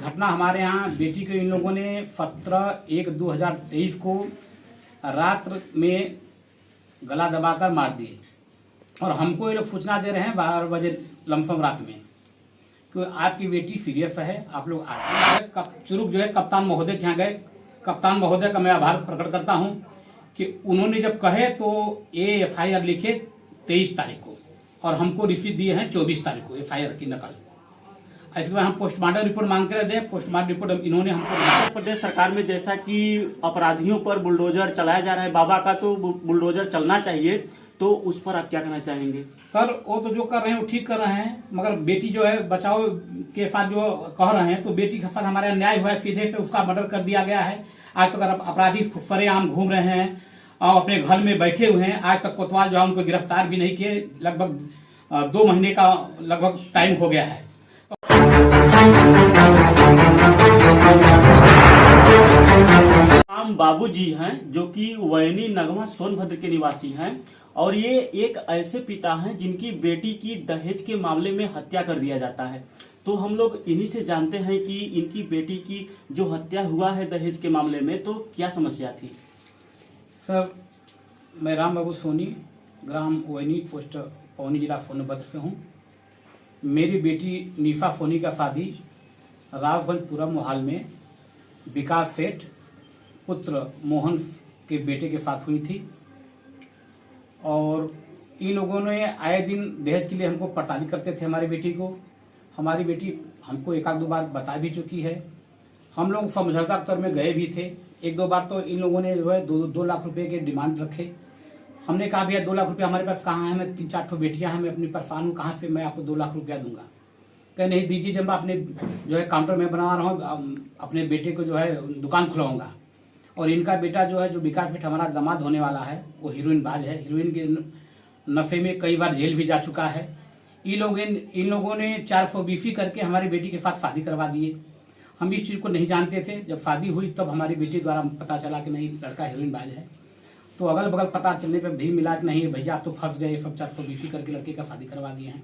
घटना हमारे यहाँ बेटी को इन लोगों ने 17/1/2023 को रात में गला दबाकर मार दिए और हमको ये लोग सूचना दे रहे हैं 12 बजे लमसम रात में कि आपकी बेटी सीरियस है, आप लोग आ जाइए। चुरुक जो है कप्तान महोदय के यहाँ गए। कप्तान महोदय का मैं आभार प्रकट करता हूँ कि उन्होंने जब कहे तो ये FIR लिखे 23 तारीख को और हमको रिसीव दिए हैं 24 तारीख को FIR की नकल। इसके बाद हम पोस्टमार्टम रिपोर्ट मांग कर दें। पोस्टमार्टम रिपोर्ट इन्होंने हमको। उत्तर प्रदेश सरकार में जैसा कि अपराधियों पर बुलडोजर चलाया जा रहा है, बाबा का तो बुलडोजर चलना चाहिए, तो उस पर आप क्या कहना चाहेंगे? सर वो तो जो कर रहे हैं वो ठीक कर रहे हैं, मगर बेटी जो है बचाओ के साथ जो कह रहे हैं तो बेटी के साथ हमारे अन्याय हुआ है, सीधे से उसका मर्डर कर दिया गया है। आज तक अपराधी सरेआम घूम रहे हैं और अपने घर में बैठे हुए हैं। आज तक कोतवाल जो है उनको गिरफ्तार भी नहीं किए। लगभग 2 महीने का लगभग टाइम हो गया है। बाबूजी हैं जो कि वैनी नगमा सोनभद्र के निवासी हैं और ये एक ऐसे पिता हैं जिनकी बेटी की दहेज के मामले में हत्या कर दिया जाता है। तो हम लोग इन्हीं से जानते हैं कि इनकी बेटी की जो हत्या हुआ है दहेज के मामले में, तो क्या समस्या थी? सर मैं राम बाबू सोनी, ग्राम वैनी, पोस्ट पौनी, जिला सोनभद्र से हूँ। मेरी बेटी निशा सोनी का शादी रावगंजपुरा मोहाल में विकास सेठ पुत्र मोहन के बेटे के साथ हुई थी और इन लोगों ने आए दिन दहेज के लिए हमको प्रताड़ित करते थे। हमारी बेटी को, हमारी बेटी हमको 1-2 बार बता भी चुकी है। हम लोग समझौता स्तर में गए भी थे। 1-2 बार तो इन लोगों ने जो है 2 लाख रुपए के डिमांड रखे। हमने कहा भैया 2 लाख रुपया हमारे पास कहाँ है, मैं 3-4 ठो बेटियाँ हैं, मैं अपनी परेशान हूँ, कहाँ से मैं आपको 2 लाख रुपया दूंगा। कहीं नहीं दीजिए, जब मैं अपने जो है काउंटर में बना रहा हूँ, अपने बेटे को जो है दुकान खुलवाऊंगा। और इनका बेटा जो है, जो विकास सेठ हमारा दामाद होने वाला है, वो हीरोइन बाज है। हीरोइन के नशे में कई बार जेल भी जा चुका है। इन लोगों ने 420 करके हमारी बेटी के साथ शादी करवा दिए। हम इस चीज़ को नहीं जानते थे। जब शादी हुई तब हमारी बेटी द्वारा पता चला कि नहीं, लड़का हीरोइन बाज है। तो अगल बगल पता चलने पर भी मिला कि नहीं भैया आप तो फंस गए, सब 420 करके लड़के का शादी करवा दिए हैं।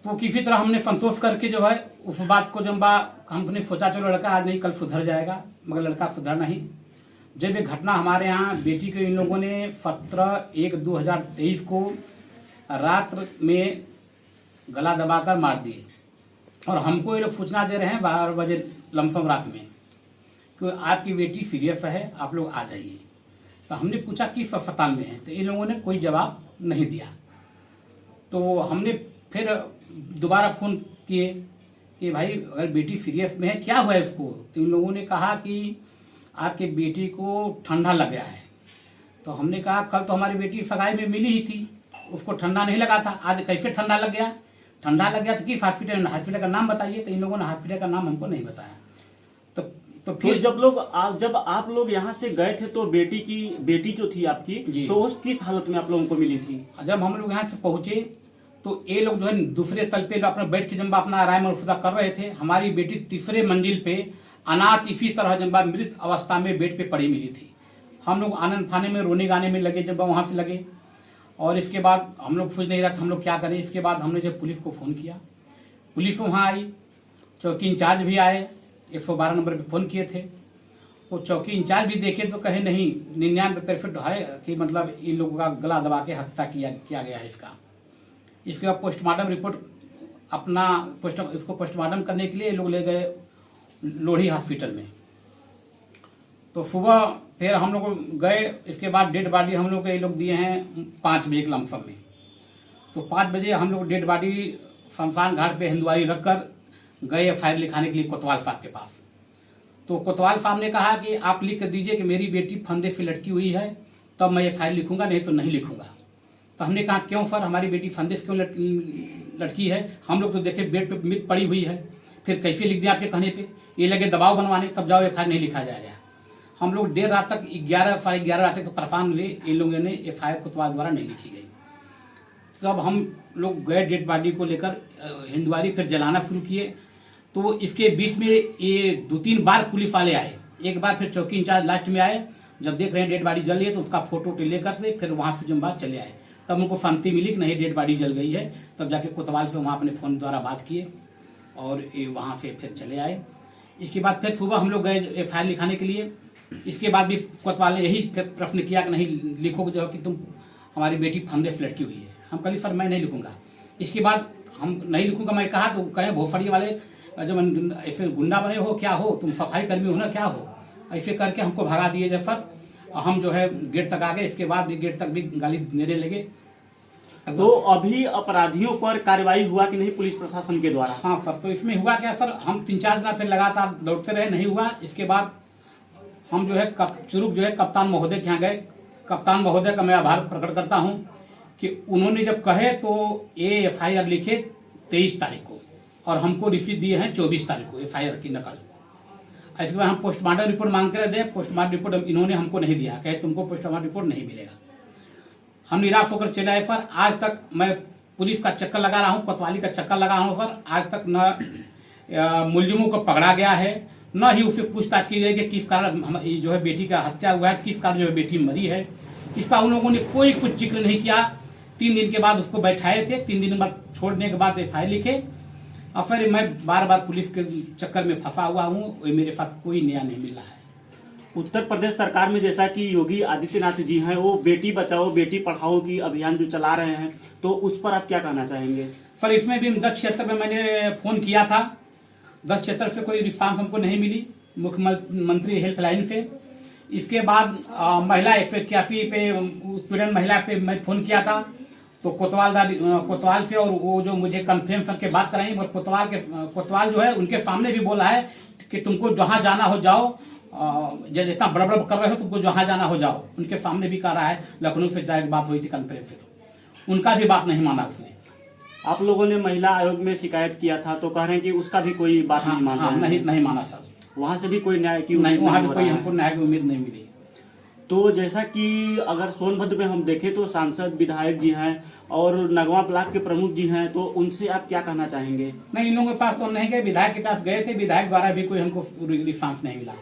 तो किसी तरह हमने संतोष करके जो है उस बात को जब हमने सोचा चलो लड़का आज नहीं कल सुधर जाएगा, मगर लड़का सुधर नहीं। जब ये घटना हमारे यहाँ बेटी को इन लोगों ने 17/1/2023 को रात में गला दबाकर मार दिए और हमको ये लोग सूचना दे रहे हैं 12 बजे लमसम रात में कि आपकी बेटी सीरियस है, आप लोग आ जाइए। तो हमने पूछा किस अस्पताल में है, तो इन लोगों ने कोई जवाब नहीं दिया। तो हमने फिर दोबारा फ़ोन किए कि भाई अगर बेटी सीरियस में है क्या हुआ है इसको। तो इन लोगों ने कहा कि आपके बेटी को ठंडा लग गया है। तो हमने कहा कल तो हमारी बेटी सगाई में मिली ही थी, उसको ठंडा नहीं लगा था, आज कैसे ठंडा लग गया? ठंडा लग गया तो किस हॉस्पिटल का नाम बताइए। तो इन लोगों ने हॉस्पिटल का नाम हमको नहीं बताया। तो फिर जब आप लोग यहाँ से गए थे तो बेटी जो थी आपकी, तो उस किस हालत में आप लोगों को मिली थी? जब हम लोग यहाँ से पहुंचे तो ये लोग जो है दूसरे तल पे अपना बैठ के जब अपना आराम और खुदा कर रहे थे। हमारी बेटी तीसरे मंजिल पे अनाथ इसी तरह जब मृत अवस्था में बेड पे पड़ी मिली थी। हम लोग आनंद फाने में रोने गाने में लगे जब वहाँ से लगे। और इसके बाद हम लोग सोच नहीं रहा हम लोग क्या करें। इसके बाद हमने जब पुलिस को फ़ोन किया, पुलिस वहाँ आई, चौकी इंचार्ज भी आए, 112 नंबर पे फ़ोन किए थे। तो चौकी इंचार्ज भी देखे तो कहे नहीं 99% है कि मतलब इन लोगों का गला दबा के हत्या किया गया है इसका। इसके बाद पोस्टमार्टम रिपोर्ट इसको पोस्टमार्टम करने के लिए लोग ले गए लोढ़ी हॉस्पिटल में। तो सुबह फिर हम लोग गए। इसके बाद डेड बॉडी हम लोग ये लोग दिए हैं 5 बजे के लमसम में। तो 5 बजे हम लोग डेड बॉडी शमशान घाट पे हिंदुआरी रखकर गए FIR लिखाने के लिए कोतवाल साहब के पास। तो कोतवाल साहब ने कहा कि आप लिख कर दीजिए कि मेरी बेटी फंदे से लटकी हुई है, तब मैं FIR लिखूंगा, नहीं तो नहीं लिखूंगा। तो हमने कहा क्यों सर, हमारी बेटी फंदे से क्यों लटकी है? हम लोग तो देखे बेड पे मृत पड़ी हुई है, फिर कैसे लिख दिया आपके कहने पे? ये लगे दबाव बनवाने, तब जाओ FIR नहीं लिखा जाएगा। हम लोग देर रात तक 11 साढ़े 11 रात तक तो परेशान हुए। इन लोगों ने FIR कोतवाल द्वारा नहीं लिखी गई। तब हम लोग गए डेड बॉडी को लेकर हिंदुआरी, फिर जलाना शुरू किए। तो इसके बीच में ये 2-3 बार पुलिस वाले आए। एक बार फिर चौकी इंचार्ज लास्ट में आए। जब देख रहे हैं डेड बॉडी जल रही है तो उसका फोटो लेकर के फिर वहाँ से जब बात चले आए। तब उनको शांति मिली कि नहीं डेड बॉडी जल गई है। तब जाके कोतवाल से वहाँ अपने फ़ोन द्वारा बात किए और ये वहाँ से फिर चले आए। इसके बाद फिर सुबह हम लोग गए FIR लिखाने के लिए। इसके बाद भी कोतवाल ने यही फिर प्रश्न किया कि नहीं लिखो जो कि तुम हमारी बेटी फंदे से लटकी हुई है। हम कही सर मैं नहीं लिखूंगा। इसके बाद हम नहीं लिखूंगा मैं कहा तो कहे भोफड़ी वाले जब ऐसे गुंडा बने हो क्या हो, तुम सफाई कर्मी हो ना क्या हो, ऐसे करके हमको भगा दिए जब सर। हम जो है गेट तक आ गए। इसके बाद भी गेट तक भी गाली देने लगे। तो अभी अपराधियों पर कार्रवाई हुआ कि नहीं पुलिस प्रशासन के द्वारा? हाँ सर, तो इसमें हुआ क्या सर, हम 3-4 दिन फिर लगातार दौड़ते रहे, नहीं हुआ। इसके बाद हम जो है चुरुक जो है कप्तान महोदय के यहाँ गए। कप्तान महोदय का मैं आभार प्रकट करता हूँ कि उन्होंने जब कहे तो ये FIR लिखे 23 तारीख को और हमको रिसीव दिए हैं 24 तारीख को FIR की नकल। इसके बाद हम पोस्टमार्टम रिपोर्ट मांगते रहे, पोस्टमार्टम रिपोर्ट इन्होंने हमको नहीं दिया, कहे तुमको पोस्टमार्टम रिपोर्ट नहीं मिलेगा। हम निराश होकर चले आए सर। आज तक मैं पुलिस का चक्कर लगा रहा हूँ, कोतवाली का चक्कर लगा रहा हूँ सर। आज तक न मुलजिमों को पकड़ा गया है, न ही उससे पूछताछ की गई कि किस कारण हम जो है बेटी का हत्या हुआ है, किस कारण जो है बेटी मरी है। इसका उन लोगों ने कोई कुछ जिक्र नहीं किया। 3 दिन के बाद उसको बैठाए थे, 3 दिन बाद छोड़ने के बाद FIR लिखे और फिर मैं बार बार पुलिस के चक्कर में फंसा हुआ हूँ। मेरे साथ कोई न्याय नहीं मिल रहा है। उत्तर प्रदेश सरकार में जैसा कि योगी आदित्यनाथ जी हैं वो बेटी बचाओ बेटी पढ़ाओ की अभियान जो चला रहे हैं, तो उस पर आप क्या कहना चाहेंगे? सर इसमें भी 10 क्षेत्र में मैंने फोन किया था, 10 क्षेत्र से कोई रिस्पांस हमको नहीं मिली मुख्यमंत्री हेल्पलाइन से। इसके बाद महिला 181 पे उत्पीड़न महिला पे मैं फोन किया था, तो कोतवाल से और वो जो मुझे कॉन्फ्रेंस करके बात कराई, और कोतवाल जो है उनके सामने भी बोला है कि तुमको जहाँ जाना हो जाओ, जितना बड़बड़ कर रहे हो तुमको जहाँ जाना हो जाओ। उनके सामने भी कह रहा है। लखनऊ से डायरेक्ट बात हुई थी कॉन्फ्रेंस से, उनका भी बात नहीं माना उसने। आप लोगों ने महिला आयोग में शिकायत किया था तो कह रहे हैं कि उसका भी कोई बात नहीं माना? नहीं माना सर। वहाँ से भी कोई न्याय की नहीं, वहाँ भी कोई हमको न्याय की उम्मीद नहीं मिली। तो जैसा कि अगर सोनभद्र में हम देखें तो सांसद विधायक जी हैं और नगवा ब्लॉक के प्रमुख जी हैं, तो उनसे आप क्या कहना चाहेंगे? नहीं, इन लोगों के पास तो नहीं गए, विधायक के पास गए थे, विधायक द्वारा भी कोई हमको रिस्पांस नहीं मिला।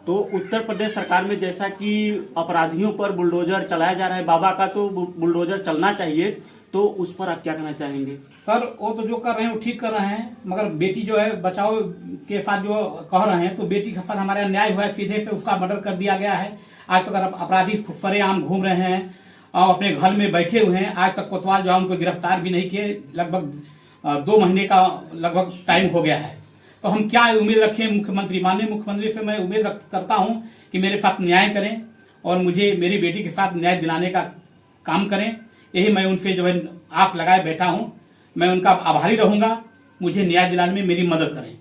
तो उत्तर प्रदेश सरकार में जैसा कि अपराधियों पर बुलडोजर चलाया जा रहा है, बाबा का तो बुलडोजर चलना चाहिए, तो उस पर आप क्या कहना चाहेंगे? सर वो तो जो कर रहे हैं वो ठीक कर रहे हैं, मगर बेटी जो है बचाओ के साथ जो कह रहे हैं, तो बेटी के साथ हमारा अन्याय हुआ है, सीधे से उसका मर्डर कर दिया गया है। आज तक अपराधी सरेआम घूम रहे हैं और अपने घर में बैठे हुए हैं। आज तक कोतवाल जो है उनको गिरफ्तार भी नहीं किए। लगभग 2 महीने का लगभग टाइम हो गया है। तो हम क्या उम्मीद रखें मुख्यमंत्री, माननीय मुख्यमंत्री से मैं उम्मीद करता हूं कि मेरे साथ न्याय करें और मुझे मेरी बेटी के साथ न्याय दिलाने का काम करें। यही मैं उनसे जो है आस लगाए बैठा हूं। मैं उनका आभारी रहूंगा, मुझे न्याय दिलाने में मेरी मदद करें।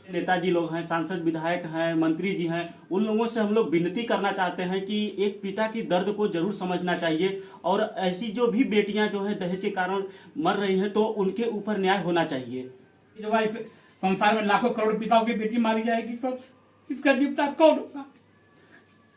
नेताजी लोग हैं, सांसद विधायक हैं, मंत्री जी हैं, उन लोगों से हम लोग विनती करना चाहते हैं कि एक पिता की दर्द को जरूर समझना चाहिए और ऐसी जो भी बेटियां जो है दहेज के कारण मर रही हैं तो उनके ऊपर न्याय होना चाहिए। जो भाई संसार में लाखों करोड़ पिताओं की बेटी मारी जाएगी, सब इसका जिम्मेदार कौन होगा?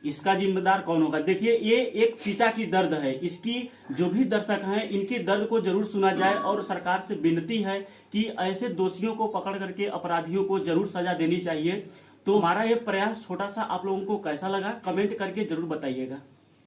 इसका जिम्मेदार कौन होगा? देखिए ये एक पिता की दर्द है। इसकी जो भी दर्शक हैं इनकी दर्द को जरूर सुना जाए और सरकार से विनती है कि ऐसे दोषियों को पकड़ करके अपराधियों को जरूर सजा देनी चाहिए। तो हमारा ये प्रयास छोटा सा आप लोगों को कैसा लगा कमेंट करके जरूर बताइएगा।